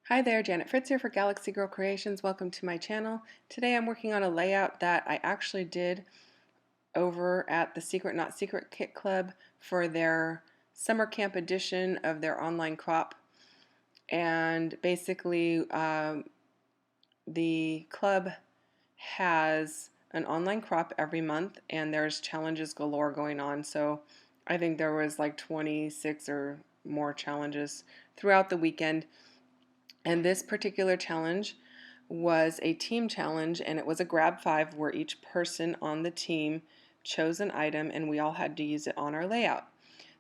Hi there, Janet Fritz here for Galaxy Girl Creations. Welcome to my channel. Today I'm working on a layout that I actually did over at the Secret Not Secret Kit Club for their summer camp edition of their online crop. And basically, the club has an online crop every month, and there's challenges galore going on. So I think there was like 26 or more challenges throughout the weekend. And this particular challenge was a team challenge, and it was a grab five where each person on the team chose an item and we all had to use it on our layout.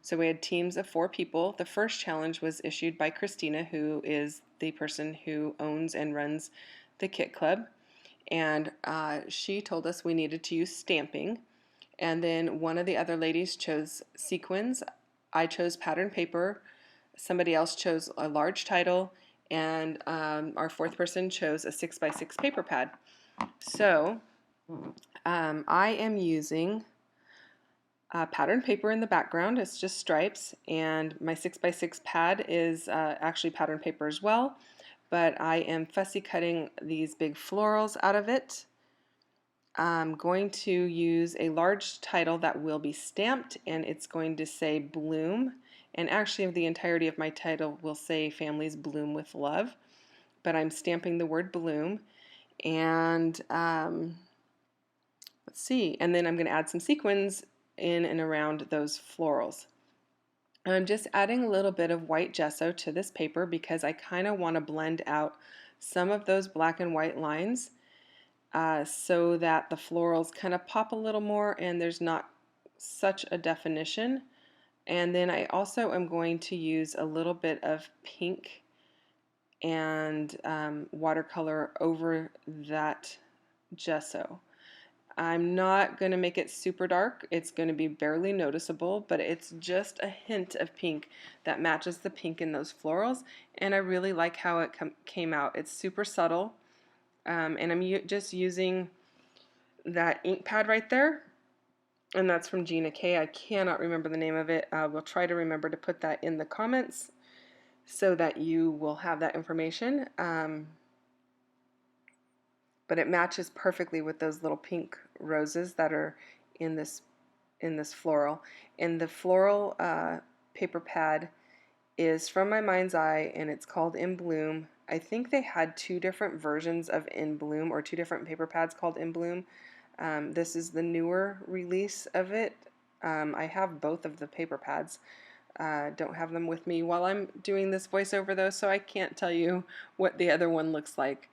So we had teams of 4 people. The first challenge was issued by Christina, who is the person who owns and runs the Kit Club. And she told us we needed to use stamping. And then one of the other ladies chose sequins. I chose pattern paper. Somebody else chose a large title, and our fourth person chose a 6x6 paper pad. So I am using pattern paper in the background. It's just stripes, and my 6x6 pad is actually pattern paper as well, but I am fussy cutting these big florals out of it. I'm going to use a large title that will be stamped, and it's going to say Bloom. And actually, the entirety of my title will say Families Bloom with Love, but I'm stamping the word Bloom. And let's see, and then I'm going to add some sequins in and around those florals. I'm just adding a little bit of white gesso to this paper because I kind of want to blend out some of those black and white lines so that the florals kind of pop a little more and there's not such a definition. And then I also am going to use a little bit of pink and watercolor over that gesso. I'm not going to make it super dark. It's going to be barely noticeable, but it's just a hint of pink that matches the pink in those florals, and I really like how it came out. It's super subtle, and I'm just using that ink pad right there, and that's from Gina K. I cannot remember the name of it. We'll try to remember to put that in the comments so that you will have that information. But it matches perfectly with those little pink roses that are in this floral. And the floral paper pad is from my mind's eye, and it's called In Bloom. I think they had 2 different versions of In Bloom, or 2 different paper pads called In Bloom. This is the newer release of it. I have both of the paper pads. Don't have them with me while I'm doing this voiceover though, so I can't tell you what the other one looks like.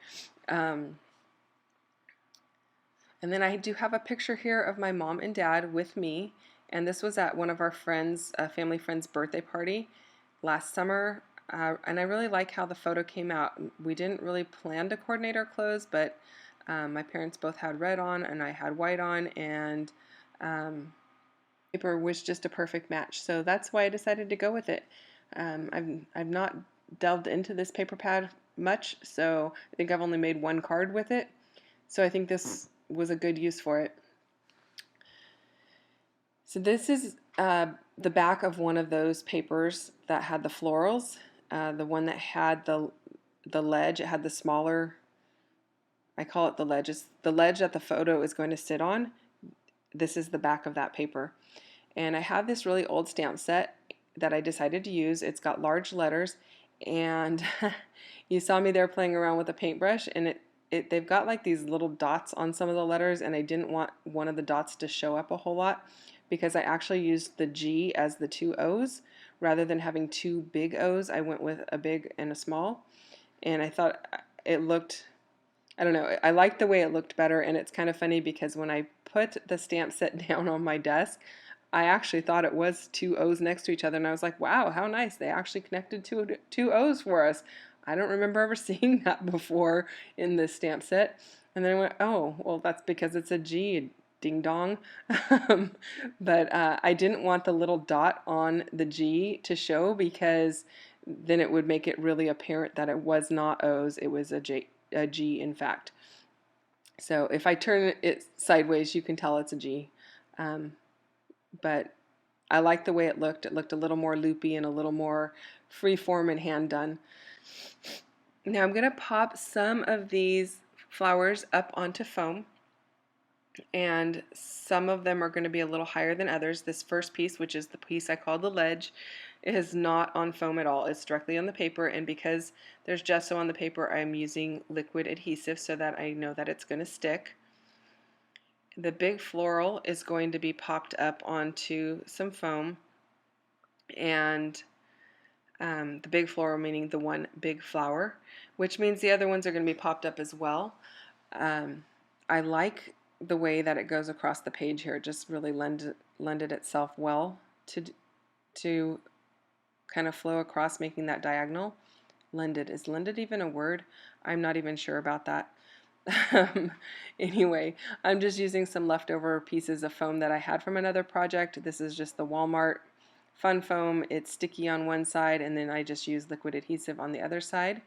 And then I do have a picture here of my mom and dad with me, and this was at one of our friends, family friend's birthday party last summer, and I really like how the photo came out. We didn't really plan to coordinate our clothes, but my parents both had red on and I had white on, and paper was just a perfect match, so that's why I decided to go with it. I've not delved into this paper pad much, so I think I've only made 1 card with it. So I think this was a good use for it. So this is the back of one of those papers that had the florals. The one that had the ledge, it had the smaller, I call it the ledge. It's the ledge that the photo is going to sit on. This is the back of that paper. And I have this really old stamp set that I decided to use. It's got large letters, and you saw me there playing around with a paintbrush, and they've got like these little dots on some of the letters, and I didn't want one of the dots to show up a whole lot because I actually used the G as the 2 O's. Rather than having 2 big O's, I went with a big and a small, and I thought it looked, I don't know, I liked the way it looked better. And it's kind of funny because when I put the stamp set down on my desk, I actually thought it was 2 O's next to each other, and I was like, wow, how nice. They actually connected 2 O's for us. I don't remember ever seeing that before in this stamp set. And then I went, oh, well, that's because it's a G, ding dong. But I didn't want the little dot on the G to show because then it would make it really apparent that it was not O's, it was a G in fact. So if I turn it sideways, you can tell it's a G. But I liked the way it looked. It looked a little more loopy and a little more free form and hand done. Now I'm going to pop some of these flowers up onto foam, and some of them are going to be a little higher than others. This first piece, which is the piece I call the ledge, is not on foam at all. It's directly on the paper, and because there's gesso on the paper, I'm using liquid adhesive so that I know that it's going to stick. The big floral is going to be popped up onto some foam, and the big floral meaning the one big flower, which means the other ones are going to be popped up as well. I like the way that it goes across the page here. It just really lended itself well to kind of flow across, making that diagonal. Lended. Is lended even a word? I'm not even sure about that. Anyway, I'm just using some leftover pieces of foam that I had from another project. This is just the Walmart Fun Foam. It's sticky on one side, and then I just use liquid adhesive on the other side.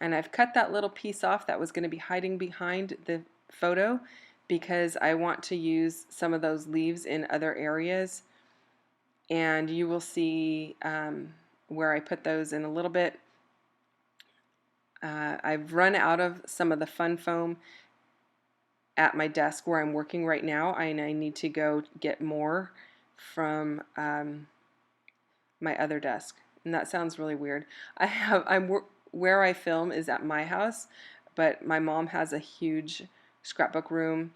And I've cut that little piece off that was going to be hiding behind the photo because I want to use some of those leaves in other areas. And you will see where I put those in a little bit. I've run out of some of the Fun Foam at my desk where I'm working right now, and I need to go get more from my other desk. And that sounds really weird. Where I film is at my house, but my mom has a huge scrapbook room,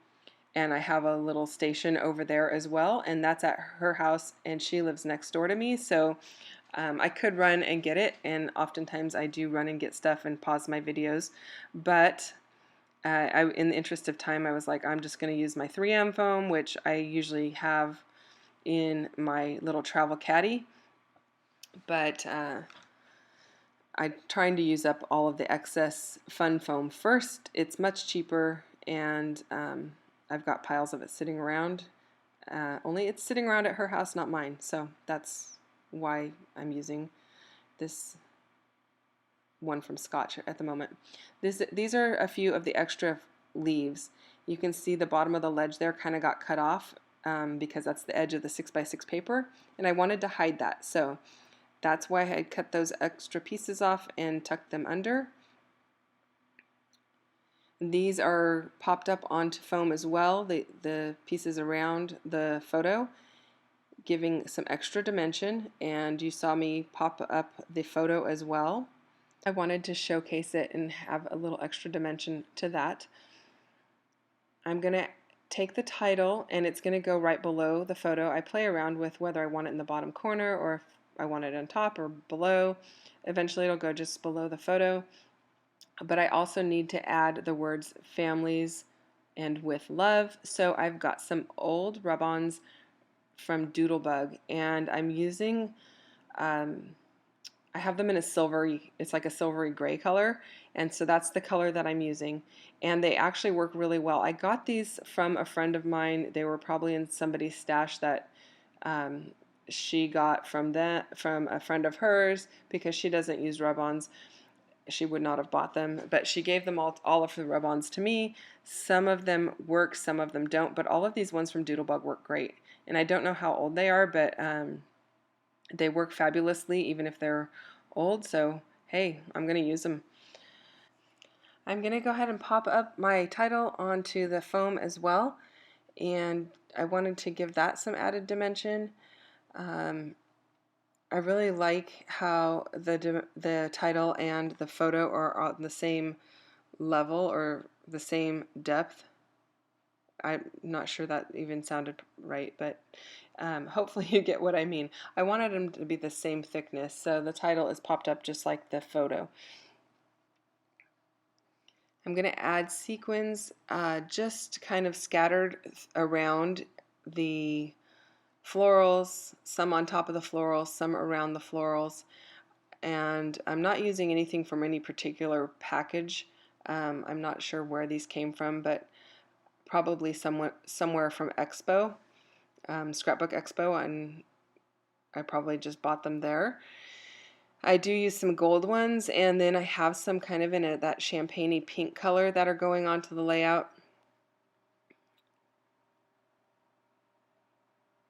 and I have a little station over there as well, and that's at her house, and she lives next door to me, so I could run and get it, and oftentimes I do run and get stuff and pause my videos, but in the interest of time, I was like, I'm just going to use my 3M foam, which I usually have in my little travel caddy, but I'm trying to use up all of the excess Fun Foam first. It's much cheaper, and I've got piles of it sitting around. Only it's sitting around at her house, not mine, so that's why I'm using this one from Scotch at the moment. These are a few of the extra leaves. You can see the bottom of the ledge there kind of got cut off because that's the edge of the 6x6 paper, and I wanted to hide that, so that's why I had cut those extra pieces off and tucked them under. These are popped up onto foam as well, the pieces around the photo, giving some extra dimension, and you saw me pop up the photo as well. I wanted to showcase it and have a little extra dimension to that. I'm going to take the title, and it's going to go right below the photo. I play around with whether I want it in the bottom corner or if I want it on top or below. Eventually it'll go just below the photo. But I also need to add the words families and with love. So I've got some old rub-ons from Doodlebug, and I'm using I have them in a silvery, it's like a silvery gray color, and so that's the color that I'm using, and they actually work really well. I got these from a friend of mine. They were probably in somebody's stash that she got from a friend of hers because she doesn't use rub-ons. She would not have bought them, but she gave them all of the rub-ons to me. Some of them work, some of them don't, but all of these ones from Doodlebug work great, and I don't know how old they are, but they work fabulously even if they're old, so hey, I'm going to use them. I'm going to go ahead and pop up my title onto the foam as well, and I wanted to give that some added dimension. I really like how the title and the photo are on the same level or the same depth. I'm not sure that even sounded right, but hopefully you get what I mean. I wanted them to be the same thickness, so the title is popped up just like the photo. I'm going to add sequins just kind of scattered around the florals, some on top of the florals, some around the florals, and I'm not using anything from any particular package. I'm not sure where these came from, but probably somewhere from Expo, Scrapbook Expo, and I probably just bought them there. I do use some gold ones, and then I have some kind of in that champagne-y pink color that are going onto the layout.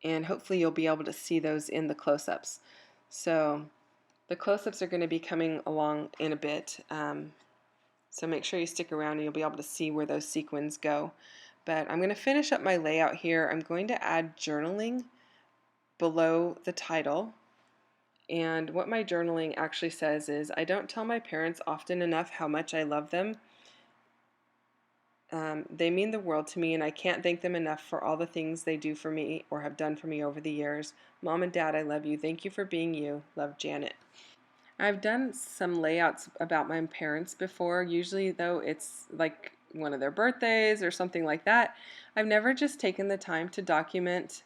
And hopefully you'll be able to see those in the close-ups. So The close-ups are going to be coming along in a bit, so make sure you stick around and you'll be able to see where those sequins go. But I'm going to finish up my layout here. I'm going to add journaling below the title. And what my journaling actually says is, I don't tell my parents often enough how much I love them. They mean the world to me, and I can't thank them enough for all the things they do for me or have done for me over the years. Mom and Dad, I love you. Thank you for being you. Love, Janet. I've done some layouts about my parents before. Usually, though, it's like one of their birthdays or something like that. I've never just taken the time to document,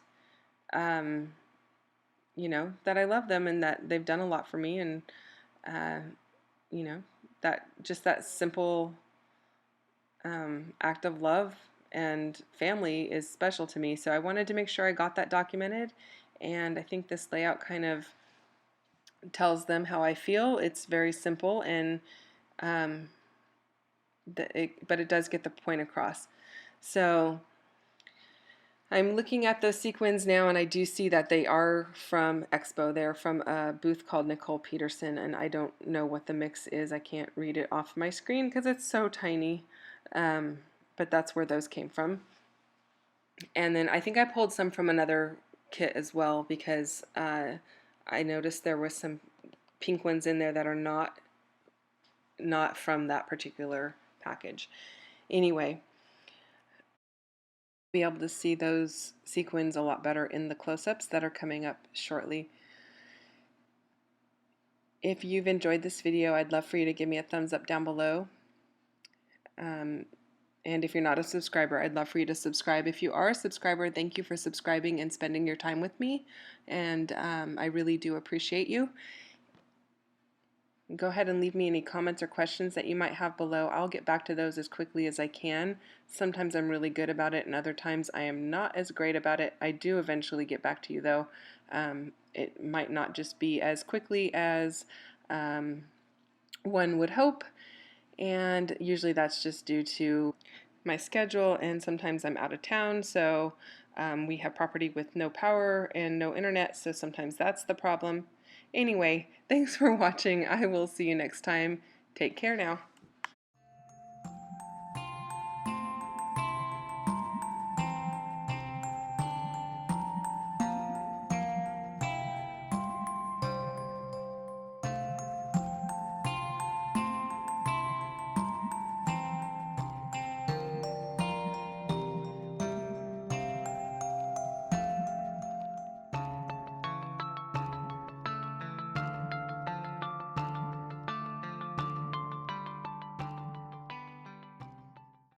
um, that I love them and that they've done a lot for me, and uh, you know, that just that simple act of love and family is special to me. So I wanted to make sure I got that documented, and I think this layout kind of tells them how I feel. It's very simple, and um, but it does get the point across. So I'm looking at those sequins now, and I do see that they are from Expo. They're from a booth called Nicole Peterson, and I don't know what the mix is. I can't read it off my screen because it's so tiny, but that's where those came from. And then I think I pulled some from another kit as well, because I noticed there was some pink ones in there that are not from that particular package. Anyway, be able to see those sequins a lot better in the close-ups that are coming up shortly. If you've enjoyed this video, I'd love for you to give me a thumbs up down below. And if you're not a subscriber, I'd love for you to subscribe. If you are a subscriber, thank you for subscribing and spending your time with me. And I really do appreciate you. Go ahead and leave me any comments or questions that you might have below. I'll get back to those as quickly as I can. Sometimes I'm really good about it, and other times I am not as great about it. I do eventually get back to you, though. It might not just be as quickly as one would hope, and usually that's just due to my schedule, and sometimes I'm out of town, so we have property with no power and no internet, so sometimes that's the problem. Anyway, thanks for watching. I will see you next time. Take care now.